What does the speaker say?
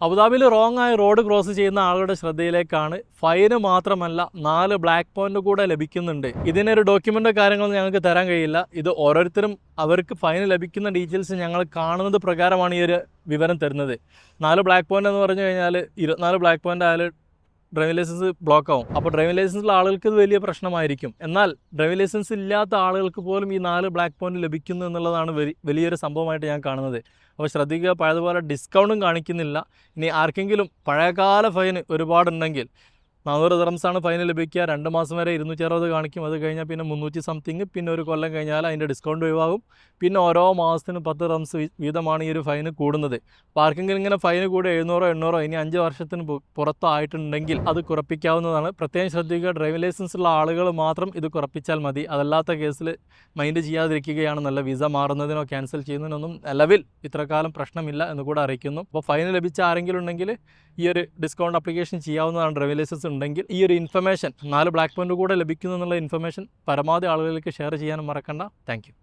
അബുദാബിയിൽ റോങ് ആയി road cross ചെയ്യുന്ന ആളുകളുടെ ശ്രദ്ധയിലേക്കാണ് ഫൈന് മാത്രമല്ല 4 ബ്ലാക്ക് പോയിന്റ് കൂടെ ലഭിക്കുന്നുണ്ട്. ഇതിനൊരു ഡോക്യുമെൻ്റോ കാര്യങ്ങളൊന്നും ഞങ്ങൾക്ക് തരാൻ കഴിയില്ല. ഇത് ഓരോരുത്തരും അവർക്ക് ഫൈന് ലഭിക്കുന്ന ഡീറ്റെയിൽസ് ഞങ്ങൾ കാണുന്നത് പ്രകാരമാണ് ഈ ഒരു വിവരം തരുന്നത്. 4 ബ്ലാക്ക് പോയിന്റ് എന്ന് പറഞ്ഞു കഴിഞ്ഞാൽ 24 ബ്ലാക്ക് പോയിന്റ് ആയാലും ഡ്രൈവിംഗ് ലൈസൻസ് ബ്ലോക്ക് ആവും. അപ്പോൾ ഡ്രൈവിംഗ് ലൈസൻസുള്ള ആളുകൾക്ക് ഇത് വലിയ പ്രശ്നമായിരിക്കും. എന്നാൽ ഡ്രൈവിംഗ് ലൈസൻസ് ഇല്ലാത്ത ആളുകൾക്ക് പോലും ഈ 4 ബ്ലാക്ക് പോയിന്റ് ലഭിക്കുന്നു എന്നുള്ളതാണ് വലിയൊരു സംഭവമായിട്ട് ഞാൻ കാണുന്നത്. അപ്പോൾ ശ്രദ്ധിക്കുക, പഴയതുപോലെ ഡിസ്കൗണ്ടും കാണിക്കുന്നില്ല. ഇനി ആർക്കെങ്കിലും പഴയകാല ഫൈൻ ഒരുപാടുണ്ടെങ്കിൽ 400 ദിർഹംസാണ് ഫൈന് ലഭിക്കുക. 2 മാസം വരെ 260 കാണിക്കും. അത് കഴിഞ്ഞാൽ പിന്നെ 300 സംതിങ്, പിന്നെ ഒരു കൊല്ലം കഴിഞ്ഞാൽ അതിൻ്റെ ഡിസ്കൗണ്ട് ഒഴിവാകും. പിന്നെ ഓരോ മാസത്തിന് 10 ദിർഹംസ് വീതമാണ് ഈ ഒരു ഫൈന് കൂടുന്നത്. അപ്പോൾ ആർക്കെങ്കിലും ഇങ്ങനെ ഫൈന് കൂടി 700 800 ഇനി 5 വർഷത്തിന് പുറത്തായിട്ടുണ്ടെങ്കിൽ അത് കുറപ്പിക്കാവുന്നതാണ്. പ്രത്യേകം ശ്രദ്ധിക്കുക, ഡ്രൈവിംഗ് ലൈസൻസ് ഉള്ള ആളുകൾ മാത്രം ഇത് കുറപ്പിച്ചാൽ മതി. അതല്ലാത്ത കേസിൽ മൈൻഡ് ചെയ്യാതിരിക്കുകയാണ് നല്ല. വിസ മാറുന്നതിനോ ക്യാൻസൽ ചെയ്യുന്നതിനൊന്നും നിലവിൽ ഇത്രകാലം പ്രശ്നമില്ല എന്ന് കൂടെ അറിയിക്കുന്നു. അപ്പോൾ ഫൈന് ലഭിച്ച ആരെങ്കിലും ഉണ്ടെങ്കിൽ ഈ ഒരു ഡിസ്കൗണ്ട് അപ്ലിക്കേഷൻ ചെയ്യാവുന്നതാണ്. ഡ്രൈവിംഗ് ലൈസൻസ് ഉണ്ടെങ്കിൽ ഈ ഒരു ഇൻഫർമേഷൻ 4 ബ്ലാക്ക് പോയിന്റ് കൂടെ ലഭിക്കുന്നു എന്നുള്ള ഇൻഫർമേഷൻ പരമാവധി ആളുകളിലേക്ക് ഷെയർ ചെയ്യാനും മറക്കണ്ട. താങ്ക്